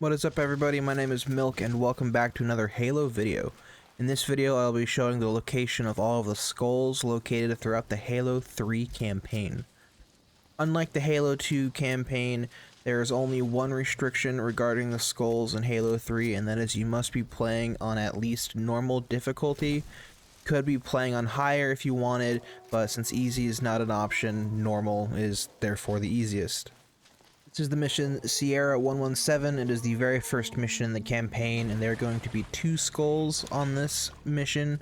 What is up everybody, my name is Milk and welcome back to another Halo video. In this video I'll be showing the location of all of the skulls located throughout the Halo 3 campaign. Unlike the Halo 2 campaign, there is only one restriction regarding the skulls in Halo 3, and that is you must be playing on at least normal difficulty. Could be playing on higher if you wanted, but since easy is not an option, normal is therefore the easiest. This is the mission Sierra 117. It is the very first mission in the campaign, and there are going to be 2 skulls on this mission.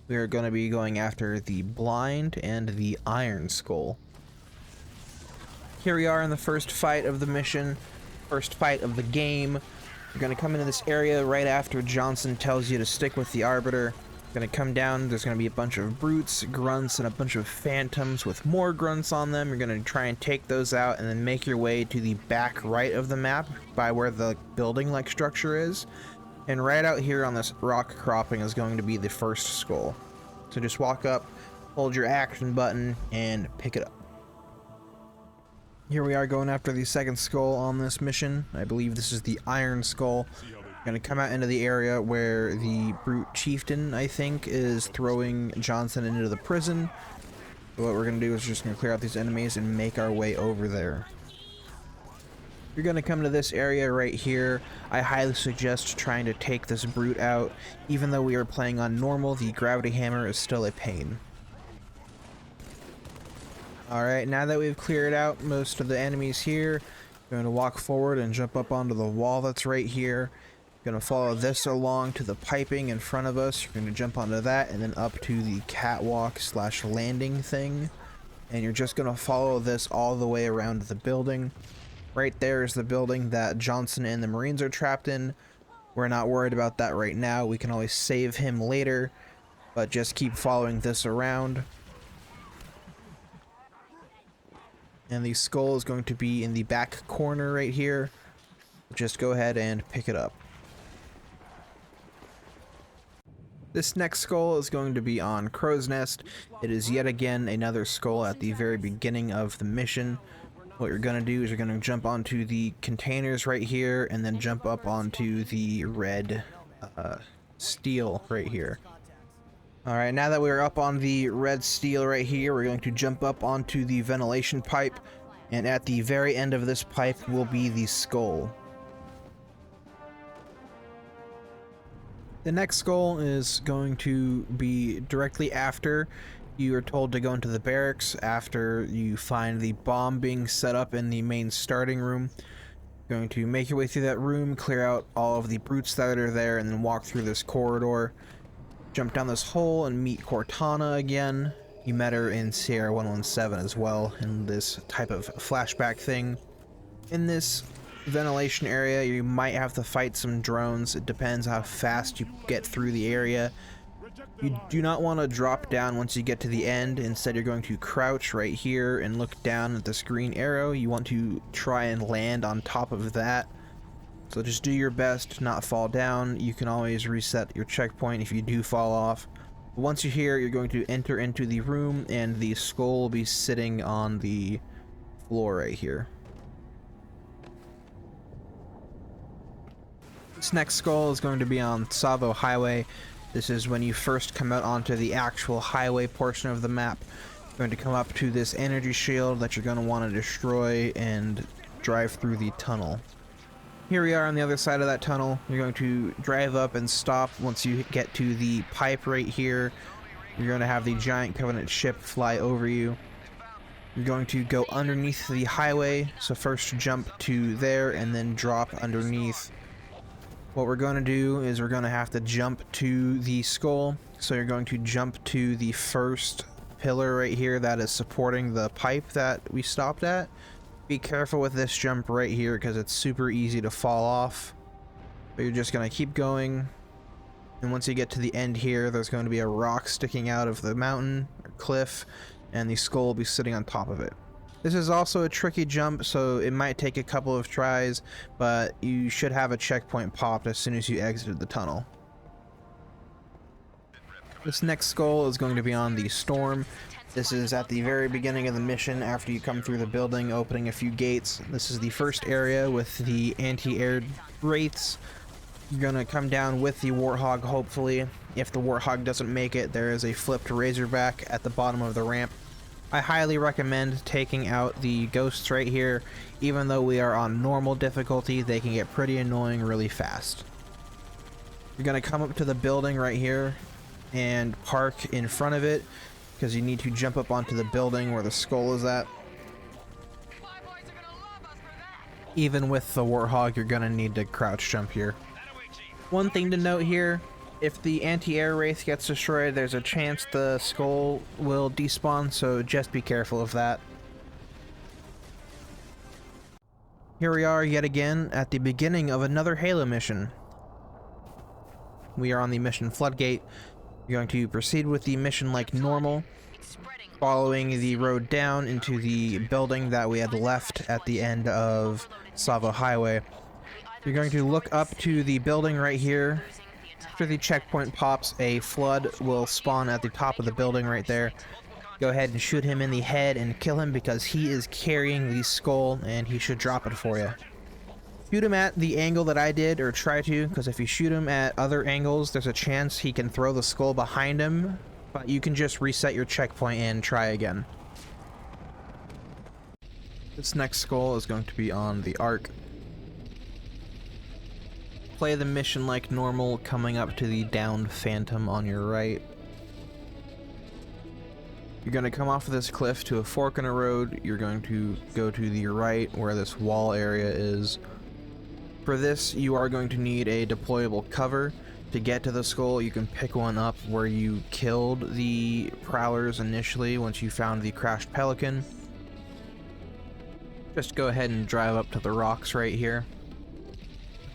We are going to be going after the Blind and the Iron Skull. Here we are in the first fight of the mission, first fight of the game. You're going to come into this area right after Johnson tells you to stick with the Arbiter. Gonna come down, there's gonna be a bunch of brutes, grunts, and a bunch of phantoms with more grunts on them. You're gonna try and take those out and then make your way to the back right of the map by where the building-like structure is. And right out here on this rock cropping is going to be the first skull. So just walk up, hold your action button, and pick it up. Here we are going after the second skull on this mission. I believe this is the Iron Skull. Gonna come out into the area where the brute chieftain, I think, is throwing Johnson into the prison. So what we're gonna do is just gonna clear out these enemies and make our way over there. You're gonna come to this area right here. I highly suggest trying to take this brute out. Even though we are playing on normal, the gravity hammer is still a pain. Alright, now that we've cleared out most of the enemies here, we're gonna walk forward and jump up onto the wall that's right here. Gonna follow this along to the piping in front of us. You're gonna jump onto that and then up to the catwalk slash landing thing, and you're just gonna follow this all the way around the building. Right there is the building that Johnson and the Marines are trapped in. We're not worried about that right now. We can always save him later, but just keep following this around. And the skull is going to be in the back corner right here. Just go ahead and pick it up. This next skull is going to be on Crow's Nest. It is yet again another skull at the very beginning of the mission. What you're going to do is you're going to jump onto the containers right here and then jump up onto the red steel right here. Alright, now that we're up on the red steel right here, we're going to jump up onto the ventilation pipe, and at the very end of this pipe will be the skull. The next skull is going to be directly after you are told to go into the barracks, after you find the bomb being set up in the main starting room. You're going to make your way through that room, clear out all of the brutes that are there, and then walk through this corridor. Jump down this hole and meet Cortana again. You met her in Sierra 117 as well, in this type of flashback thing. In this ventilation area, you might have to fight some drones. It depends how fast you get through the area. You do not want to drop down once you get to the end. Instead, you're going to crouch right here and look down at this green arrow. You want to try and land on top of that. So just do your best to not fall down. You can always reset your checkpoint if you do fall off. Once you're here, you're going to enter into the room, and the skull will be sitting on the floor right here. This next skull is going to be on Tsavo Highway. This is when you first come out onto the actual highway portion of the map. You're going to come up to this energy shield that you're going to want to destroy and drive through the tunnel. Here we are on the other side of that tunnel. You're going to drive up and stop once you get to the pipe right here. You're going to have the giant Covenant ship fly over you. You're going to go underneath the highway, so first jump to there and then drop underneath. What we're going to do is we're going to have to jump to the skull. So you're going to jump to the first pillar right here that is supporting the pipe that we stopped at. Be careful with this jump right here because it's super easy to fall off. But you're just going to keep going. And once you get to the end here, there's going to be a rock sticking out of the mountain or cliff, and the skull will be sitting on top of it. This is also a tricky jump, so it might take a couple of tries, but you should have a checkpoint popped as soon as you exited the tunnel. This next skull is going to be on the Storm. This is at the very beginning of the mission after you come through the building, opening a few gates. This is the first area with the anti-air wraiths. You're gonna come down with the Warthog, hopefully. If the Warthog doesn't make it, there is a flipped Razorback at the bottom of the ramp. I highly recommend taking out the ghosts right here. Even though we are on normal difficulty, they can get pretty annoying really fast. You're gonna come up to the building right here and park in front of it, because you need to jump up onto the building where the skull is at. Even with the Warthog, you're gonna need to crouch jump here. One thing to note here, if the anti-air wraith gets destroyed, there's a chance the skull will despawn, so just be careful of that. Here we are yet again at the beginning of another Halo mission. We are on the mission Floodgate. You're going to proceed with the mission like normal, following the road down into the building that we had left at the end of Tsavo Highway. You're going to look up to the building right here. After the checkpoint pops, a flood will spawn at the top of the building right there. Go ahead and shoot him in the head and kill him because he is carrying the skull and he should drop it for you. Shoot him at the angle that I did, or try to, because if you shoot him at other angles, there's a chance he can throw the skull behind him, but you can just reset your checkpoint and try again. This next skull is going to be on the Ark. Play the mission like normal, coming up to the downed Phantom on your right. You're going to come off of this cliff to a fork in a road. You're going to go to the right where this wall area is. For this, you are going to need a deployable cover. To get to the skull, you can pick one up where you killed the prowlers initially once you found the crashed pelican. Just go ahead and drive up to the rocks right here.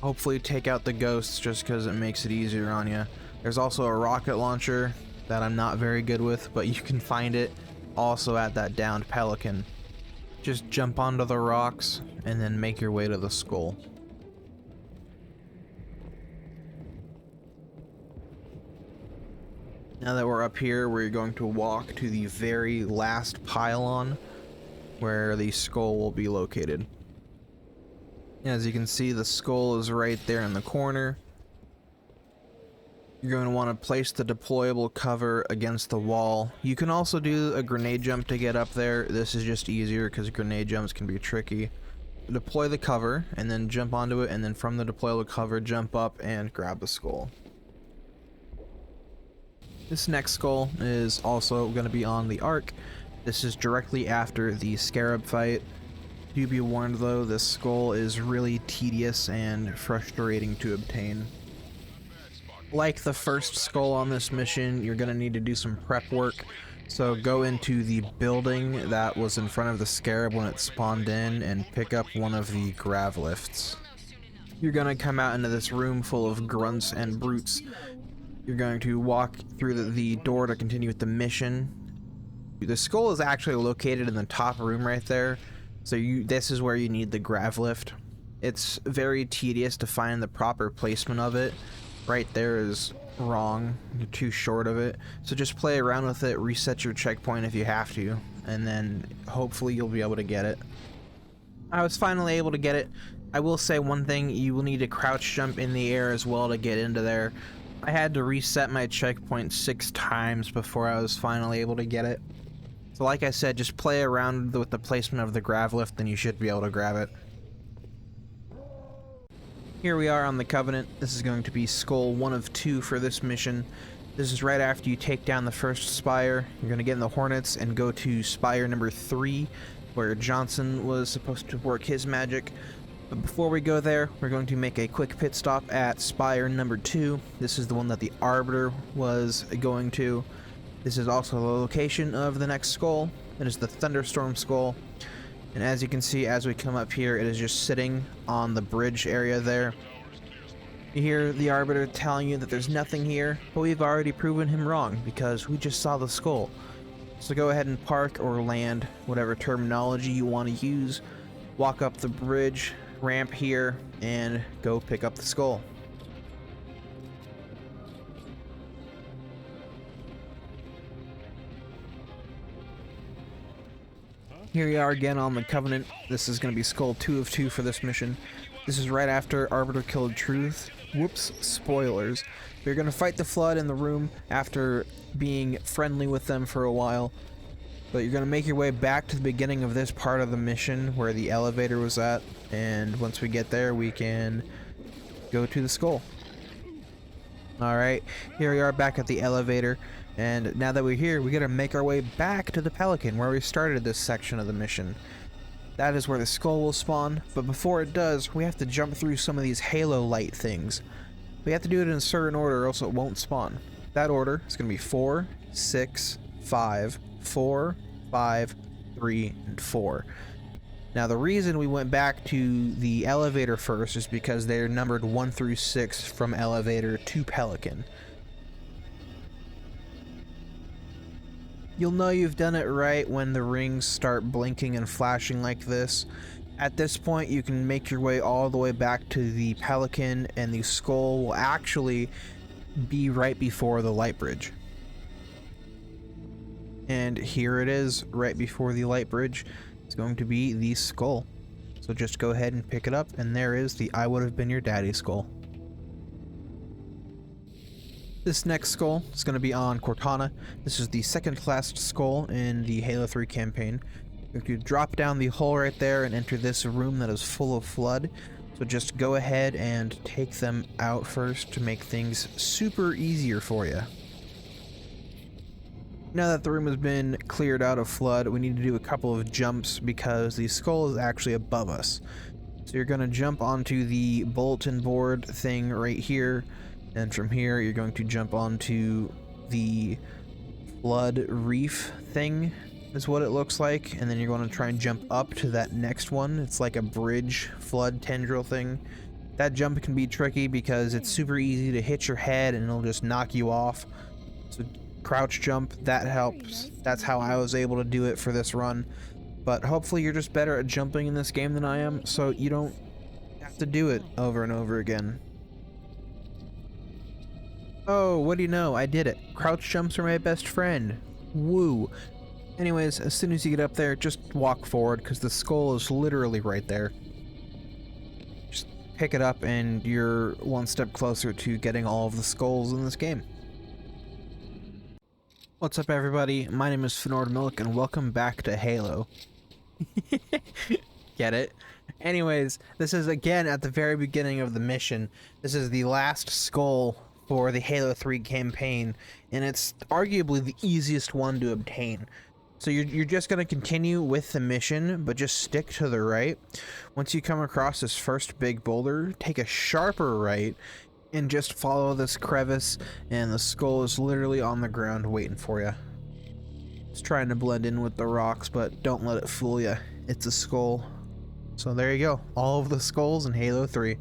Hopefully take out the ghosts just because it makes it easier on you. There's also a rocket launcher that I'm not very good with, but you can find it also at that downed pelican. Just jump onto the rocks and then make your way to the skull. Now that we're up here, we're going to walk to the very last pylon where the skull will be located. As you can see, the skull is right there in the corner. You're going to want to place the deployable cover against the wall. You can also do a grenade jump to get up there. This is just easier because grenade jumps can be tricky. Deploy the cover and then jump onto it, and then from the deployable cover, jump up and grab the skull. This next skull is also going to be on the Ark. This is directly after the Scarab fight. Do be warned though, this skull is really tedious and frustrating to obtain. Like the first skull on this mission, you're going to need to do some prep work. So go into the building that was in front of the Scarab when it spawned in and pick up one of the grav lifts. You're going to come out into this room full of grunts and brutes. You're going to walk through the door to continue with the mission. The skull is actually located in the top room right there. So this is where you need the grav lift. It's very tedious to find the proper placement of it. Right there is wrong. You're too short of it. So just play around with it, reset your checkpoint if you have to, and then hopefully you'll be able to get it. I was finally able to get it. I will say one thing, you will need to crouch jump in the air as well to get into there. I had to reset my checkpoint 6 times before I was finally able to get it. So like I said, just play around with the placement of the grav lift and you should be able to grab it. Here we are on the Covenant. This is going to be skull 1 of 2 for this mission. This is right after you take down the first spire. You're going to get in the Hornets and go to spire number 3, where Johnson was supposed to work his magic. But before we go there, we're going to make a quick pit stop at spire number 2. This is the one that the Arbiter was going to. This is also the location of the next skull. It is the Thunderstorm skull. And as you can see, as we come up here, it is just sitting on the bridge area there. You hear the Arbiter telling you that there's nothing here, but we've already proven him wrong because we just saw the skull. So go ahead and park or land, whatever terminology you want to use. Walk up the bridge ramp here and go pick up the skull. Here we are again on the Covenant. This is going to be Skull 2 of 2 for this mission. This is right after Arbiter killed Truth. Whoops, spoilers. We're going to fight the Flood in the room after being friendly with them for a while. But you're going to make your way back to the beginning of this part of the mission where the elevator was at. And once we get there, we can go to the Skull. Alright, here we are back at the elevator. And now that we're here, we gotta make our way back to the Pelican where we started this section of the mission. That is where the Skull will spawn, but before it does, we have to jump through some of these halo light things. We have to do it in a certain order or else it won't spawn. That order is gonna be 4, 6, 5, 4, 5, 3, and 4. Now the reason we went back to the elevator first is because they're numbered 1 through 6 from elevator to Pelican. You'll know you've done it right when the rings start blinking and flashing like this. At this point, you can make your way all the way back to the Pelican, and the Skull will actually be right before the light bridge. And here it is, right before the light bridge. It's going to be the Skull. So just go ahead and pick it up, and there is the I Would Have Been Your Daddy skull. This next skull is going to be on Cortana. This is the second class skull in the Halo 3 campaign. You're going to drop down the hole right there and enter this room that is full of Flood. So just go ahead and take them out first to make things super easier for you. Now that the room has been cleared out of Flood, we need to do a couple of jumps because the skull is actually above us. So you're going to jump onto the bulletin board thing right here. And from here, you're going to jump onto the Flood reef thing, is what it looks like. And then you're going to try and jump up to that next one. It's like a bridge Flood tendril thing. That jump can be tricky because it's super easy to hit your head and it'll just knock you off. So crouch jump, that helps. That's how I was able to do it for this run. But hopefully you're just better at jumping in this game than I am, so you don't have to do it over and over again. Oh, what do you know? I did it. Crouch jumps are my best friend. Woo. Anyways, as soon as you get up there, just walk forward because the skull is literally right there. Just pick it up and you're one step closer to getting all of the skulls in this game. What's up, everybody? My name is Milk and welcome back to Halo. Get it? Anyways, this is again at the very beginning of the mission. This is the last skull for the Halo 3 campaign, and it's arguably the easiest one to obtain. So you're just going to continue with the mission, but just stick to the right. Once you come across this first big boulder, take a sharper right, and just follow this crevice, and the skull is literally on the ground waiting for you. It's trying to blend in with the rocks, but don't let it fool you. It's a skull. So there you go. All of the skulls in Halo 3.